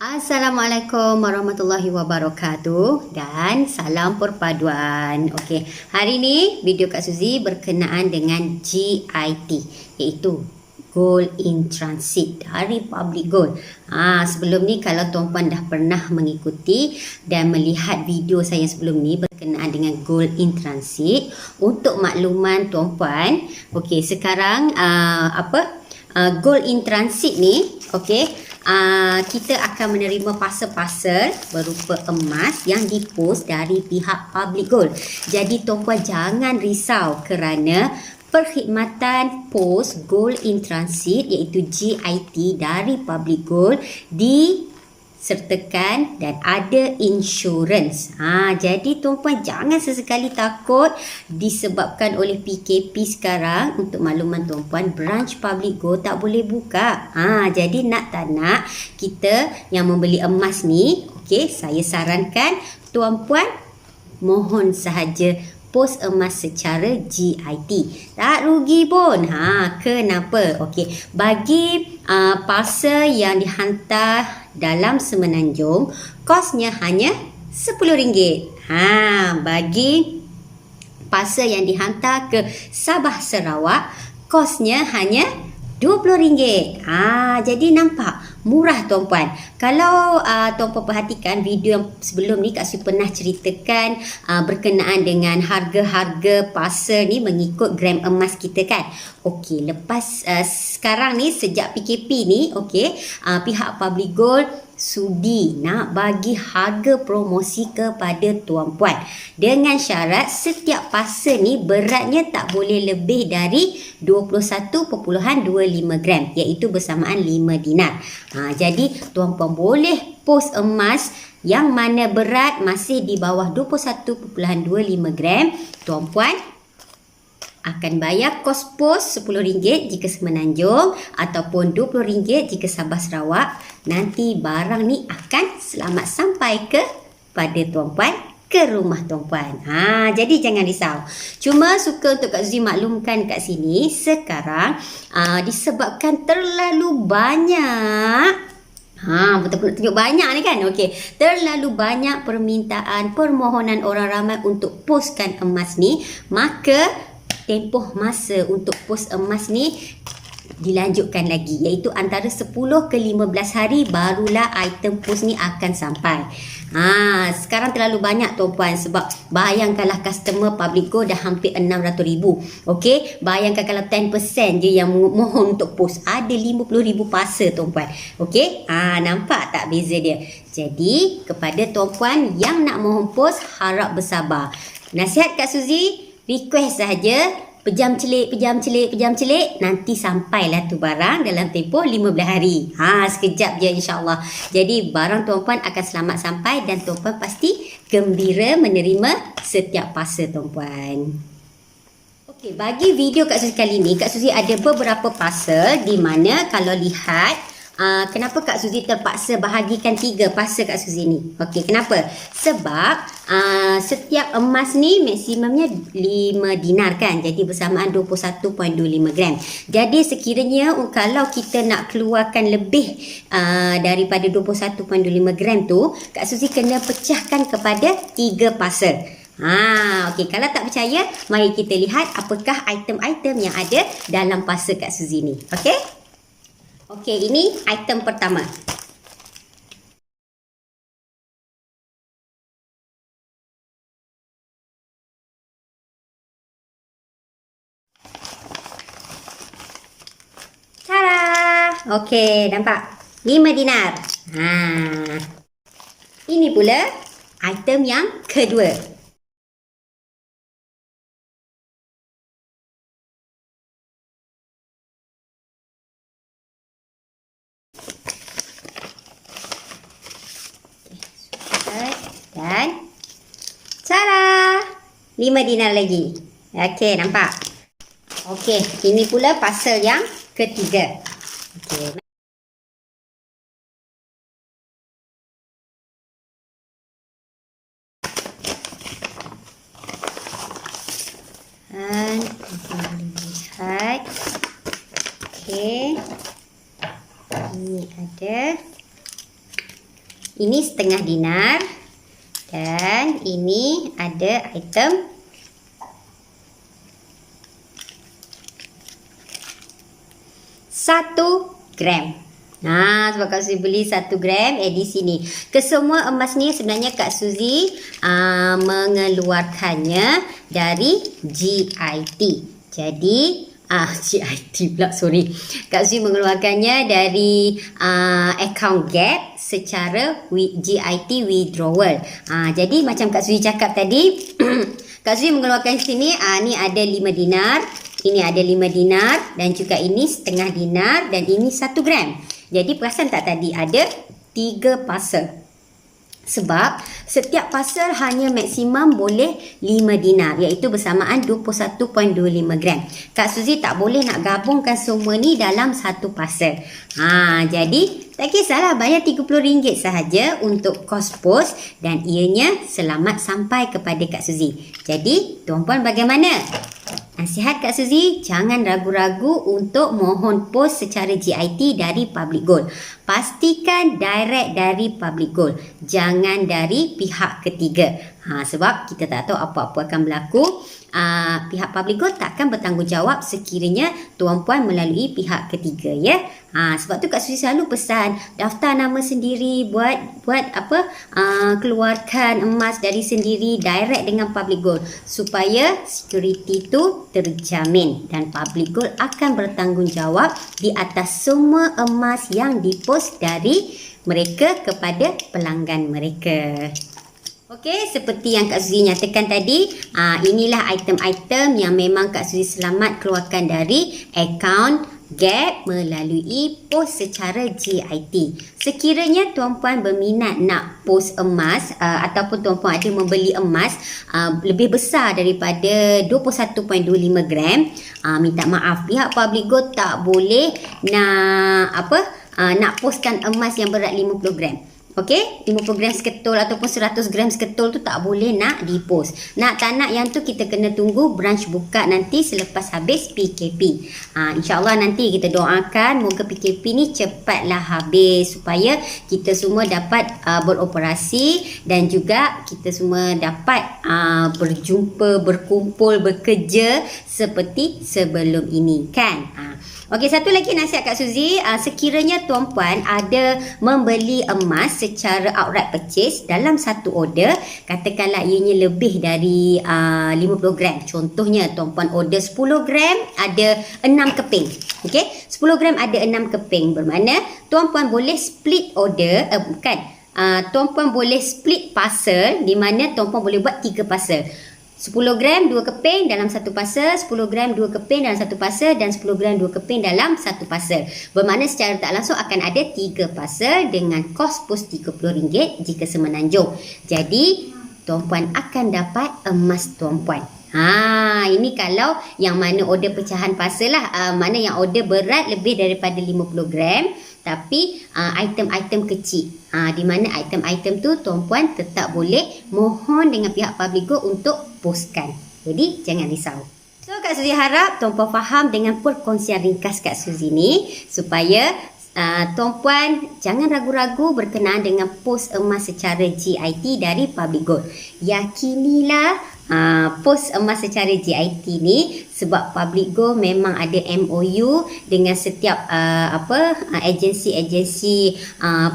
Assalamualaikum warahmatullahi wabarakatuh dan salam perpaduan. Okey, hari ni video Kak Suzy berkenaan dengan GIT, iaitu Gold in Transit dari Public Gold. Sebelum ni kalau tuan-puan dah pernah mengikuti dan melihat video saya sebelum ni berkenaan dengan Gold in Transit, untuk makluman tuan-puan, okey, sekarang Gold in Transit ni, okey, kita akan menerima parcel-parcel berupa emas yang dipost dari pihak Public Gold. Jadi tuan-puan jangan risau kerana perkhidmatan pos Gold in Transit iaitu GIT dari Public Gold disertakan dan ada insurans. Jadi tuan-puan jangan sesekali takut disebabkan oleh PKP sekarang. Untuk makluman tuan-puan, branch Public Gold tak boleh buka. Jadi nak tak nak kita yang membeli emas ni, okey, saya sarankan tuan-puan mohon sahaja pos emas secara GIT. Tak rugi pun. Kenapa? Okey, bagi parcel yang dihantar dalam Semenanjung, kosnya hanya RM10. Bagi parcel yang dihantar ke Sabah Sarawak, kosnya hanya RM20. Jadi nampak murah tuan-puan. Kalau tuan-puan perhatikan video yang sebelum ni, Kak Suzy pernah ceritakan berkenaan dengan harga-harga parcel ni mengikut gram emas kita kan. Okey, lepas sekarang ni sejak PKP ni, okey, pihak Public Gold sudi nak bagi harga promosi kepada tuan-puan dengan syarat setiap parcel ni beratnya tak boleh lebih dari 21.25 gram, iaitu bersamaan 5 dinar. Jadi tuan-puan boleh pos emas yang mana berat masih di bawah 21.25 gram. Tuan-puan akan bayar kos pos RM10 jika Semenanjung ataupun RM20 jika Sabah Sarawak. Nanti barang ni akan selamat sampai pada tuan-puan, ke rumah tuan-puan. Jadi jangan risau. Cuma suka untuk Kak Suzy maklumkan kat sini, sekarang disebabkan terlalu banyak, betul-betul nak tunjuk banyak ni kan. Okey, terlalu banyak permintaan, permohonan orang ramai untuk poskan emas ni, maka tempoh masa untuk pos emas ni dilanjutkan lagi, iaitu antara 10 ke 15 hari barulah item pos ni akan sampai. Sekarang terlalu banyak tuan-puan, sebab bayangkanlah customer Public Gold dah hampir 600,000. Okey, bayangkan kalau 10% je yang mohon untuk pos, ada 50,000 parcel tuan-puan. Okey, nampak tak beza dia? Jadi kepada tuan-puan yang nak mohon pos, harap bersabar. Nasihat Kak Suzy, request sahaja, pejam celik, nanti sampailah tu barang dalam tempoh 15 hari. Sekejap je insya-Allah. Jadi barang tuan-puan akan selamat sampai dan tuan-puan pasti gembira menerima setiap parcel tuan-puan. Okey, bagi video Kak Suzy kali ni, Kak Suzy ada beberapa parcel di mana kalau lihat kenapa Kak Suzy terpaksa bahagikan 3 parcel Kak Suzy ni. Okey, kenapa? Sebab setiap emas ni maksimumnya 5 dinar kan. Jadi bersamaan 21.25 gram. Jadi sekiranya kalau kita nak keluarkan lebih daripada 21.25 gram tu, Kak Suzy kena pecahkan kepada 3 parcel. Okey, kalau tak percaya, mari kita lihat apakah item-item yang ada dalam parcel Kak Suzy ni. Okey? Okey, ini item pertama. Tada! Okey, nampak? 5 dinar. Ini pula item yang kedua. Dan cara 5 dinar lagi. Okey, nampak? Okey, ini pula parcel yang ketiga. Okey. Dan kita boleh lihat. Okey. Ini ada Ini setengah dinar. Dan ini ada item 1 gram. Sebab Kak Suzy beli 1 gram di sini. Kesemua emas ni sebenarnya Kak Suzy mengeluarkannya dari GIT. Jadi GIT pula, sorry. Kak Suzy mengeluarkannya dari account gap secara GIT withdrawal. Jadi macam Kak Suzy cakap tadi, Kak Suzy mengeluarkan sini, ni ada 5 dinar, ini ada 5 dinar dan juga ini setengah dinar dan ini 1 gram. Jadi perasan tak tadi ada 3 parcel. Sebab setiap parcel hanya maksimum boleh 5 dinar, iaitu bersamaan 21.25 gram. Kak Suzy tak boleh nak gabungkan semua ni dalam satu parcel. Jadi tak kisahlah, bayar RM30 sahaja untuk kos pos dan ianya selamat sampai kepada Kak Suzy. Jadi tuan-puan bagaimana? Nasihat Kak Suzy, jangan ragu-ragu untuk mohon pos secara GIT dari Public Gold. Pastikan direct dari Public Gold, jangan dari pihak ketiga. Sebab kita tak tahu apa-apa akan berlaku. Pihak Public Gold takkan bertanggungjawab sekiranya tuan-puan melalui pihak ketiga, ya. Sebab tu Kak Suzy selalu pesan daftar nama sendiri, buat keluarkan emas dari sendiri direct dengan Public Gold supaya security tu terjamin dan Public Gold akan bertanggungjawab di atas semua emas yang dipost dari mereka kepada pelanggan mereka. Okey, seperti yang Kak Suzy nyatakan tadi, inilah item-item yang memang Kak Suzy selamat keluarkan dari akaun gap melalui pos secara GIT. Sekiranya tuan-puan berminat nak pos emas ataupun tuan-puan ada membeli emas lebih besar daripada 21.25 gram, minta maaf, pihak Public Gold tak boleh nak poskan emas yang berat 50 gram. Okey, 50 gram seketul ataupun 100 gram seketul tu tak boleh nak dipost. Tak nak yang tu kita kena tunggu branch buka nanti selepas habis PKP. InsyaAllah nanti kita doakan moga PKP ni cepatlah habis supaya kita semua dapat beroperasi dan juga kita semua dapat berjumpa, berkumpul, bekerja seperti sebelum ini, kan? Okey, satu lagi nasihat Kak Suzy, sekiranya tuan-puan ada membeli emas secara outright purchase dalam satu order, katakanlah ianya lebih dari 50 gram. Contohnya tuan-puan order 10 gram ada 6 keping. Okey, 10 gram ada 6 keping, bermakna tuan-puan boleh split order, tuan-puan boleh split parcel di mana tuan-puan boleh buat 3 parcel. 10 gram 2 keping dalam satu parcel, 10 gram 2 keping dalam satu parcel dan 10 gram 2 keping dalam satu parcel. Bermakna secara tak langsung akan ada 3 parcel dengan kos pos RM30 jika semenanjung. Jadi tuan-puan akan dapat emas tuan-puan. Ini kalau yang mana order pecahan parcel lah, mana yang order berat lebih daripada 50 gram. Tapi item-item kecil, di mana item-item tu tuan-puan tetap boleh mohon dengan pihak Public Gold untuk postkan. Jadi jangan risau. So Kak Suzy harap tuan-puan faham dengan perkongsian ringkas Kak Suzy ni supaya tuan-puan jangan ragu-ragu berkenaan dengan pos emas secara GIT dari Public Gold. Yakinilah pos emas secara GIT ni sebab Public Gold memang ada MOU dengan setiap agensi-agensi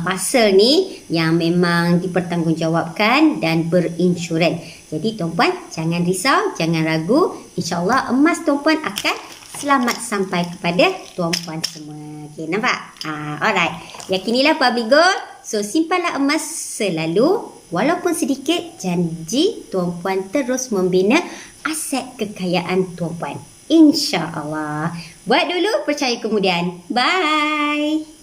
parcel ni yang memang dipertanggungjawabkan dan berinsurans. Jadi tuan-puan jangan risau, jangan ragu, insya-Allah emas tuan-puan akan selamat sampai kepada tuan-puan semua. Okey, nampak? Alright. Yakinilah Public Gold. So simpanlah emas selalu. Walaupun sedikit, janji tuan-puan terus membina aset kekayaan tuan-puan. InsyaAllah. Buat dulu, percaya kemudian. Bye.